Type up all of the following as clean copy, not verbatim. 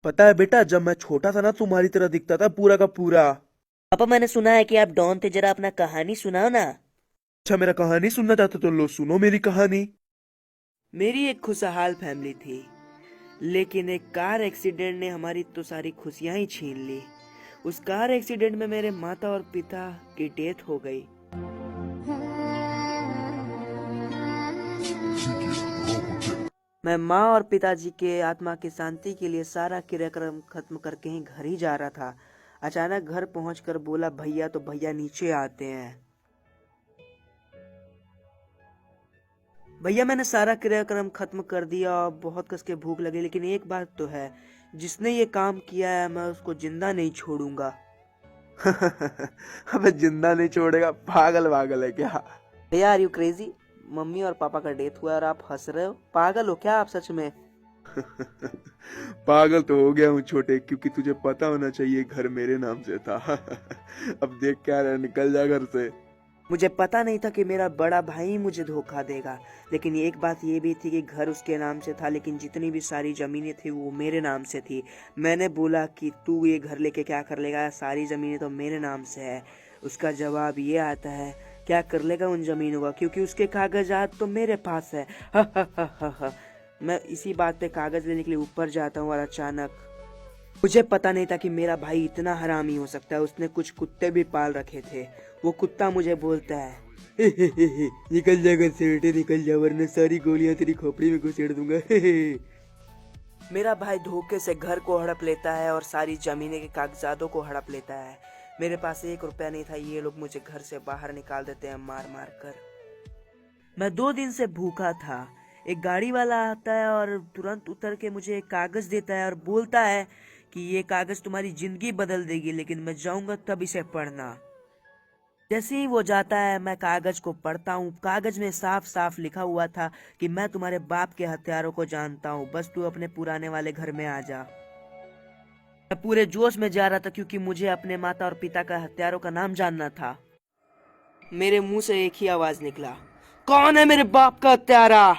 पता है बेटा, जब मैं छोटा था ना तुम्हारी तरह दिखता था पूरा का पूरा। पापा मैंने सुना है कि आप डॉन थे, जरा अपना कहानी सुनाओ ना। अच्छा, मेरा कहानी सुनना चाहते तो लो सुनो मेरी कहानी। मेरी एक खुशहाल फैमिली थी, लेकिन एक कार एक्सीडेंट ने हमारी तो सारी खुशियां ही छीन ली। उस कार एक्सीडेंट में मेरे माता और पिता की डेथ हो गई। मैं माँ और पिताजी के आत्मा की शांति के लिए सारा क्रियाक्रम खत्म करके ही घर ही जा रहा था। अचानक घर पहुंचकर बोला, भैया तो भैया नीचे आते हैं। भैया मैंने सारा क्रियाक्रम खत्म कर दिया और बहुत कस के भूख लगी, लेकिन एक बात तो है, जिसने ये काम किया है मैं उसको जिंदा नहीं छोड़ूंगा। अबे जिंदा नहीं छोड़ेगा? पागल पागल है क्या? भैया आर यू क्रेजी? मम्मी और पापा का डेथ हुआ और आप हंस रहे हो? पागल हो क्या आप सच में? पागल तो हो गया हूँ छोटे, क्योंकि तुझे पता होना चाहिए घर मेरे नाम से था। अब देख क्या रहा है, निकल जा घर से। मुझे पता नहीं था कि मेरा बड़ा भाई मुझे धोखा देगा, लेकिन एक बात ये भी थी कि घर उसके नाम से था, लेकिन जितनी भी सारी जमीनें थी वो मेरे नाम से थी। मैंने बोला कि तू ये घर लेके क्या कर लेगा, सारी जमीनें तो मेरे नाम से है। उसका जवाब ये आता है, क्या कर लेगा उन जमीनों का, क्योंकि उसके कागजात तो मेरे पास है। हा हा हा हा हा। मैं इसी बात पे कागज लेने के लिए ऊपर जाता हूँ और अचानक मुझे पता नहीं था कि मेरा भाई इतना हरामी हो सकता है। उसने कुछ कुत्ते भी पाल रखे थे। वो कुत्ता मुझे बोलता है, "हे हे हे हे, निकल जा घर से बेटे, निकल जा, वरना सारी गोलियां तेरी खोपड़ी में घुसेड़ दूंगा। हे हे हे।" मेरा भाई धोखे से घर को हड़प लेता है और सारी जमीने के कागजातों को हड़प लेता है। मेरे पास 1 रुपया नहीं था। ये लोग मुझे घर से बाहर निकाल देते हैं मार मार कर। मैं 2 दिन से भूखा था। एक गाड़ी वाला आता है और तुरंत उतर के मुझे एक कागज देता है और बोलता है कि ये कागज तुम्हारी जिंदगी बदल देगी, लेकिन मैं जाऊंगा तब इसे पढ़ना। जैसे ही वो जाता है मैं कागज को पढ़ता हूँ। कागज में साफ साफ लिखा हुआ था कि मैं तुम्हारे बाप के हत्यारों को जानता हूँ, बस तू अपने पुराने वाले घर में आ जा। मैं पूरे जोश में जा रहा था क्योंकि मुझे अपने माता और पिता का हत्यारों का नाम जानना था। मेरे मुंह से एक ही आवाज निकला, कौन है मेरे बाप का हत्यारा?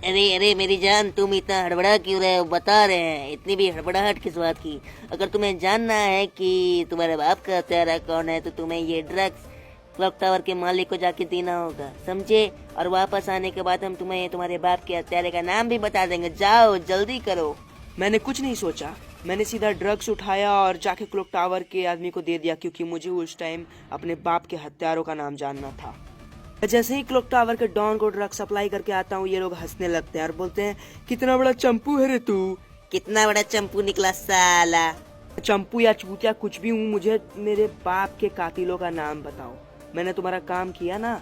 अरे अरे मेरी जान, तुम इतना हड़बड़ा क्यों रहे हो? बता रहे हैं, इतनी भी हड़बड़ाहट किस बात की? अगर तुम्हें जानना है कि तुम्हारे बाप का हत्यारा कौन है तो तुम्हें ये ड्रग्स क्लॉक टावर के मालिक को जाके देना होगा, समझे? और वापस आने के बाद हम तुम्हें तुम्हारे बाप के हत्यारे का नाम भी बता देंगे। जाओ जल्दी करो। मैंने कुछ नहीं सोचा, मैंने सीधा ड्रग्स उठाया और जाके क्लॉक टावर के आदमी को दे दिया, क्योंकि मुझे उस टाइम अपने बाप के हत्यारों का नाम जानना था। जैसे ही क्लॉक टावर के डॉन को ड्रग सप्लाई करके आता हूँ, ये लोग हंसने लगते हैं और बोलते हैं, कितना बड़ा चंपू है रे तू। कितना बड़ा चंपू निकला साला? चंपू या चूतिया कुछ भी हूँ, मुझे मेरे बाप के कातिलों का नाम बताओ। मैंने तुम्हारा काम किया ना।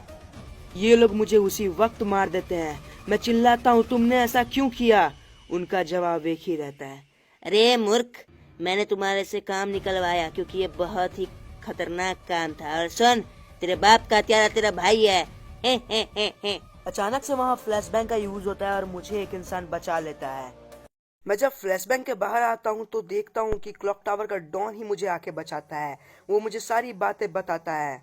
ये लोग मुझे उसी वक्त मार देते हैं। मैं चिल्लाता हूँ, तुमने ऐसा क्यों किया? उनका जवाब एक ही रहता है, अरे मूर्ख, मैंने तुम्हारे से काम निकलवाया क्योंकि ये बहुत ही खतरनाक काम था। और सुन, तेरे बाप का हत्यारा तेरा भाई है। हे। अचानक से वहाँ फ्लैशबैंक का यूज होता है और मुझे एक इंसान बचा लेता है। मैं जब फ्लैशबैंक के बाहर आता हूँ तो देखता हूँ कि क्लॉक टावर का डॉन ही मुझे आके बचाता है। वो मुझे सारी बातें बताता है।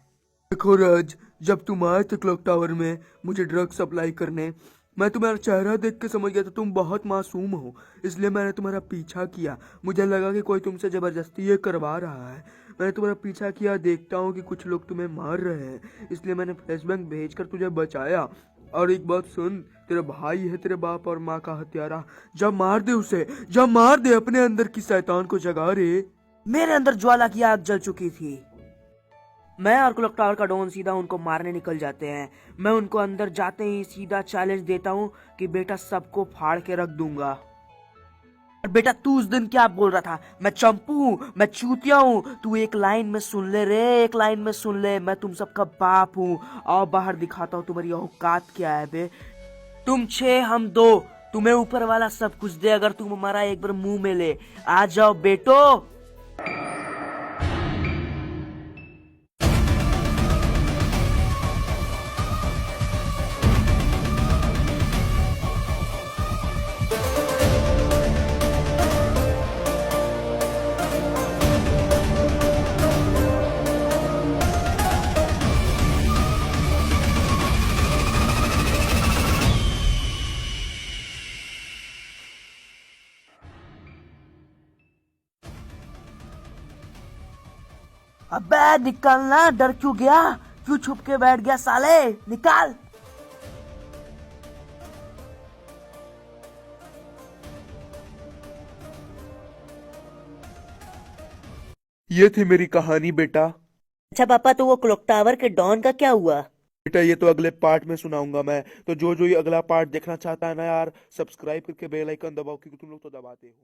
देखो राज, जब तुम आए थे क्लॉक टावर में मुझे ड्रग सप्लाई करने, मैं तुम्हारा चेहरा देख के समझ गया था तुम बहुत मासूम हो, इसलिए मैंने तुम्हारा पीछा किया। मुझे लगा कि कोई तुमसे जबरदस्ती ये करवा रहा है। मैंने तुम्हारा पीछा किया, देखता हूँ कि कुछ लोग तुम्हें मार रहे हैं, इसलिए मैंने फ्लैशबैक भेजकर तुझे बचाया। और एक बात सुन, तेरा भाई है तेरे बाप और माँ का हत्यारा। जब मार दे उसे, जब मार दे, अपने अंदर की शैतान को जगा रे। मेरे अंदर ज्वाला की आग जल चुकी थी। मैं और क्लॉक टावर का डॉन सीधा उनको मारने निकल जाते हैं। मैं उनको अंदर जाते ही सीधा चैलेंज देता हूँ कि बेटा सबको फाड़ के रख दूंगा। और बेटा तू उस दिन क्या बोल रहा था? मैं चंपू हूँ, मैं चूतिया हूँ। तू एक लाइन में सुन ले रे, एक लाइन में सुन ले, मैं तुम सबका बाप हूँ। आओ बाहर दिखाता हूँ तुम्हारी औकात क्या है बे। तुम 6 हम 2, तुम्हें ऊपर वाला सब कुछ दे अगर तुम हमारा एक बार मुंह में ले। आ जाओ बेटो। अबे निकलना, डर क्यों गया? क्यों छुप के बैठ गया साले? निकाल। ये थी मेरी कहानी बेटा। अच्छा पापा, तो वो क्लॉक टावर के डॉन का क्या हुआ? बेटा ये तो अगले पार्ट में सुनाऊंगा मैं। तो जो ये अगला पार्ट देखना चाहता है ना यार, सब्सक्राइब करके बेल आइकन दबाओ, क्योंकि तुम लोग तो दबाते हो।